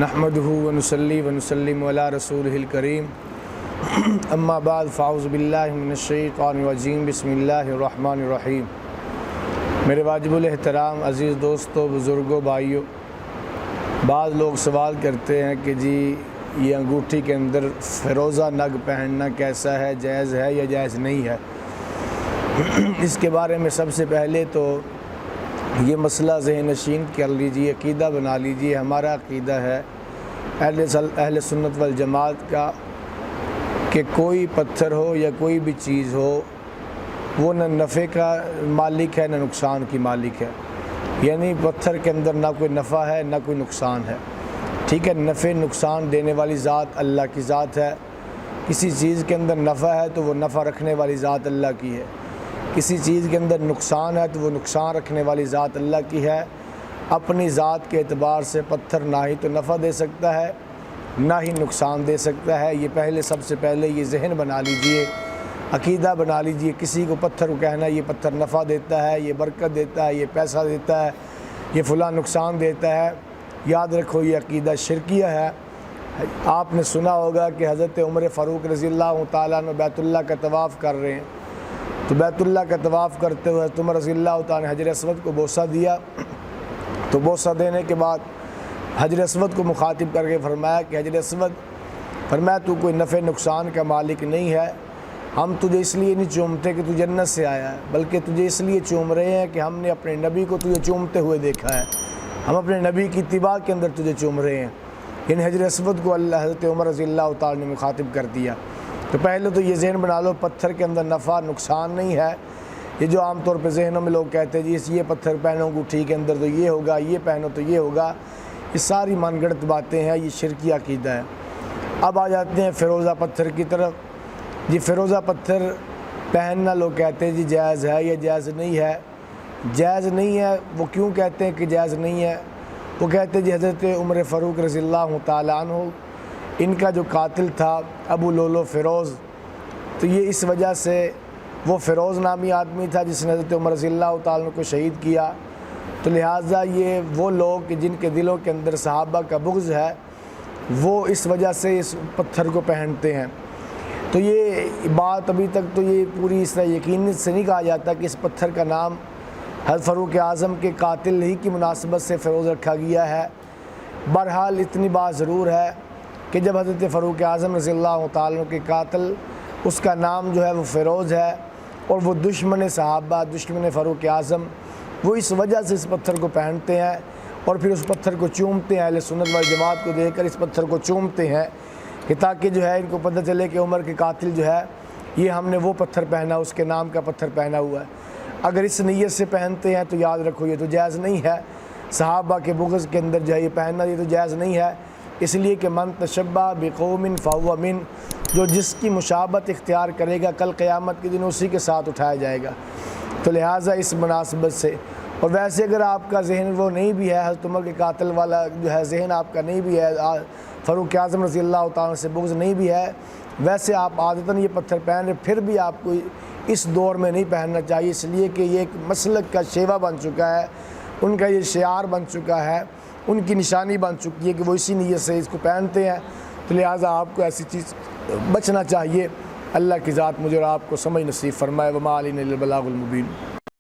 نحمده ونصلي ونسلم علی رسولہ الکریم اما بعد فاعوذ باللہ من الشیطان الرجیم بسم اللہ الرحمن الرحیم۔ میرے واجب الاحترام عزیز دوستو، بزرگوں، بھائیوں، بعض لوگ سوال کرتے ہیں کہ جی یہ انگوٹھی کے اندر فیروزہ نگ پہننا کیسا ہے، جائز ہے یا جائز نہیں ہے؟ اس کے بارے میں سب سے پہلے تو یہ مسئلہ ذہن نشین کر لیجئے، عقیدہ بنا لیجئے۔ ہمارا عقیدہ ہے اہل سنت والجماعت کا کہ کوئی پتھر ہو یا کوئی بھی چیز ہو وہ نہ نفع کا مالک ہے نہ نقصان کی مالک ہے، یعنی پتھر کے اندر نہ کوئی نفع ہے نہ کوئی نقصان ہے، ٹھیک ہے۔ نفع نقصان دینے والی ذات اللہ کی ذات ہے۔ کسی چیز کے اندر نفع ہے تو وہ نفع رکھنے والی ذات اللہ کی ہے، کسی چیز کے اندر نقصان ہے تو وہ نقصان رکھنے والی ذات اللہ کی ہے۔ اپنی ذات کے اعتبار سے پتھر نہ ہی تو نفع دے سکتا ہے نہ ہی نقصان دے سکتا ہے۔ یہ سب سے پہلے یہ ذہن بنا لیجئے، عقیدہ بنا لیجئے۔ کسی کو پتھر کو کہنا یہ پتھر نفع دیتا ہے، یہ برکت دیتا ہے، یہ پیسہ دیتا ہے، یہ فلاں نقصان دیتا ہے، یاد رکھو یہ عقیدہ شرکیہ ہے۔ آپ نے سنا ہوگا کہ حضرت عمر فاروق رضی اللہ تعالیٰ عنہ بیت اللہ کا طواف کر رہے ہیں، تو بیت اللہ کا طواف کرتے ہوئے عمر رضی اللہ تعالیٰ نے حجر اسود کو بوسہ دیا، تو بوسہ دینے کے بعد حجر اسود کو مخاطب کر کے فرمایا کہ حجر اسود، فرمایا تو کوئی نفع نقصان کا مالک نہیں ہے، ہم تجھے اس لیے نہیں چومتے کہ تو جنت سے آیا ہے، بلکہ تجھے اس لیے چوم رہے ہیں کہ ہم نے اپنے نبی کو تجھے چومتے ہوئے دیکھا ہے، ہم اپنے نبی کی اتباع کے اندر تجھے چوم رہے ہیں۔ یعنی حجر اسود کو حضرت عمر رضی اللہ تعالیٰ نے مخاطب کر دیا۔ تو پہلے تو یہ ذہن بنا لو پتھر کے اندر نفع نقصان نہیں ہے۔ یہ جو عام طور پہ ذہنوں میں لوگ کہتے ہیں جی یہ پتھر پہنو انگوٹھی کے اندر تو یہ ہوگا، یہ پہنو تو یہ ہوگا، یہ ساری من گڑت باتیں ہیں، یہ شرکی عقیدہ ہے۔ اب آ جاتے ہیں فیروزہ پتھر کی طرف۔ جی فیروزہ پتھر پہننا لوگ کہتے ہیں جی جائز ہے یا جائز نہیں ہے۔ جائز نہیں ہے، وہ کیوں کہتے ہیں کہ جائز نہیں ہے؟ وہ کہتے ہیں جی حضرت عمر فاروق رضی اللہ تعالیٰ عنہ، ان کا جو قاتل تھا ابو لولو فیروز، تو یہ اس وجہ سے وہ فیروز نامی آدمی تھا جس نے حضرت عمر رضی اللہ تعالیٰ عنہ کو شہید کیا، تو لہٰذا یہ وہ لوگ جن کے دلوں کے اندر صحابہ کا بغض ہے وہ اس وجہ سے اس پتھر کو پہنتے ہیں۔ تو یہ بات ابھی تک تو یہ پوری اس طرح یقین سے نہیں کہا جاتا کہ اس پتھر کا نام حضرت فاروق اعظم کے قاتل ہی کی مناسبت سے فیروز رکھا گیا ہے۔ بہرحال اتنی بات ضرور ہے کہ جب حضرت فاروق اعظم رضی اللہ تعالیٰ عنہ کے قاتل، اس کا نام جو ہے وہ فیروز ہے اور وہ دشمن صحابہ، دشمن فاروق اعظم، وہ اس وجہ سے اس پتھر کو پہنتے ہیں اور پھر اس پتھر کو چومتے ہیں۔ اہل سنت والجماعت کو دیکھ کر اس پتھر کو چومتے ہیں کہ تاکہ جو ہے ان کو پتہ چلے کہ عمر کے قاتل جو ہے یہ ہم نے وہ پتھر پہنا، اس کے نام کا پتھر پہنا ہوا ہے۔ اگر اس نیت سے پہنتے ہیں تو یاد رکھو یہ تو جائز نہیں ہے۔ صحابہ کے بغض کے اندر جو ہے یہ پہننا یہ تو جائز نہیں ہے، اس لیے کہ من تشبہ بقوم فہو من، جو جس کی مشابہت اختیار کرے گا کل قیامت کے دن اسی کے ساتھ اٹھایا جائے گا۔ تو لہٰذا اس مناسبت سے، اور ویسے اگر آپ کا ذہن وہ نہیں بھی ہے، حضرت عمر کے قاتل والا جو ہے ذہن آپ کا نہیں بھی ہے، فاروق اعظم رضی اللہ تعالیٰ سے بغض نہیں بھی ہے، ویسے آپ عادتاً یہ پتھر پہن رہے، پھر بھی آپ کو اس دور میں نہیں پہننا چاہیے، اس لیے کہ یہ ایک مسلک کا شیوا بن چکا ہے، ان کا یہ شعار بن چکا ہے، ان کی نشانی بن چکی ہے کہ وہ اسی نیت سے اس کو پہنتے ہیں۔ تو لہٰذا آپ کو ایسی چیز بچنا چاہیے۔ اللہ کی ذات مجھے اور آپ کو سمجھ نصیب فرمائے۔ وما علینا الا البلاغ المبین۔